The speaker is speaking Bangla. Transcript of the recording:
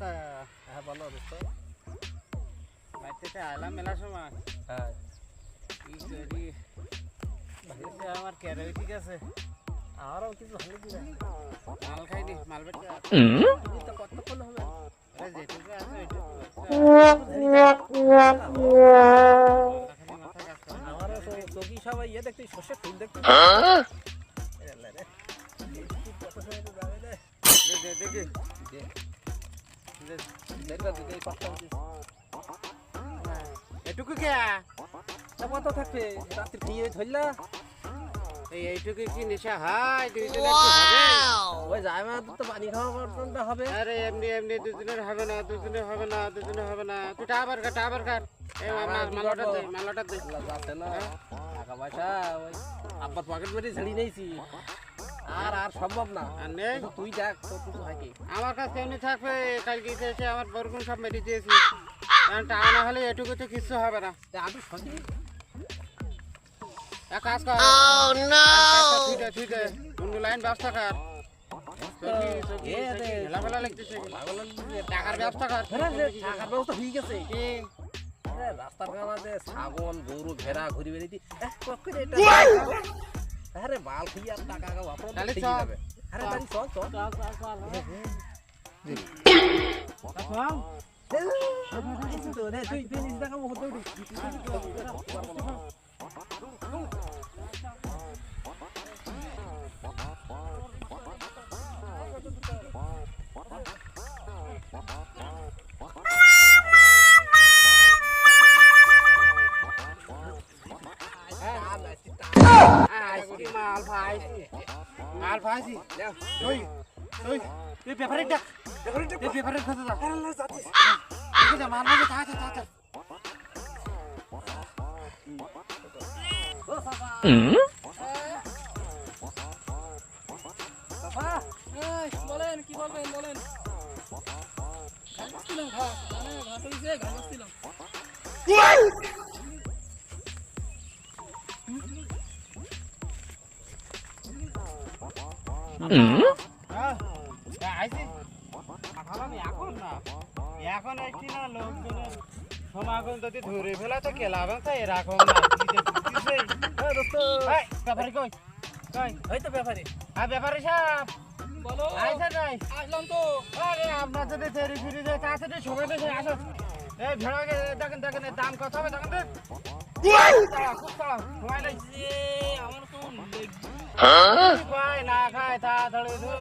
অবস্থা? হ্যাঁ ভালো অবস্থা। বাড়িতে আইলাম মেলার সময়। হ্যাঁ কি করি বাড়িতে আমার ক্যারে ঠিক আছে, আমারও কিছু ভালো কি না, মাল খাইনি, মাল বেটে তুমি তো কতক্ষণ হবে? যেটুকু আছে ওইটুকু মাথা কাজ করে না। আমারও চোখি সবাই দেখতে শস্যে ফুল দেখতে দেখি এটুকু কে কত থাকবে রাত্রি খেয়ে ধরলা এইটুকু কি নেশা হয়? দুইজনের কি হবে? ওই যায় মা তো পানি খাওয়া পর্যন্ত হবে। আরে এমনি এমনি দুজনের হবে না, দুজনের হবে না, দুজনের হবে না। তুই টাবার কাট এই মালাটা দে, মালাটা দে। যাচ্ছে না টাকা পয়সা ওই আব্বার পকেট মেরে ঝেড়ে নিয়েছি, আর আর সম্ভব না। আর নেই কিন্তু তুই দেখ তোর কিছু থাকে আমার কাছে এমনি থাকবে। কালকে এসে আমার বরগুন সব মেরে দিয়েছি, কারণ টাকা না হলে এটুকুতে কিচ্ছু হবে না। আমি সত্যি এক কাজ কর, ছুটে অন্য লাইন ব্যবস্থা কর। মেলা লাগতেছে, টাকার ব্যবস্থা কর। টাকার ব্যবস্থা হয়ে গেছে। রাস্তার কাছে ছাগল গরু ভেড়া ঘুরি বেরিয়ে আরে বাল খেয়ে আর টাকা তাহলে চল। যাবে। আরে বাড়ি চল চল তুই নিজ টাকা হতে মাল পাইছি ওই ওই তুই পেপারে ডাক, তুই পেপারে খোঁজা যা। ঠিক আছে মাল পাইছে, তাড়াতাড়ি বলেন কি বলবেন বলেন। এখন একটি না লোকজনের সমাগম যদি ধরে ফেলা তো কেলাবে তো এরকম না। ব্যাপারে কই কই ওই তো ব্যাপারে ব্যাপারে সাহেব বলো আইসা যাই। আসলাম তো। আরে আপনার যদি ফেরি ফিরি যায় তাড়াতাড়ি সময় বেশি আসো। এই ভেড়াকে দেখেন দেখেন এর দাম কত হবে দেখেন তো। খুব তাড়া সময় লাগছে আমার তো খায় না খায় তাড়াতাড়ি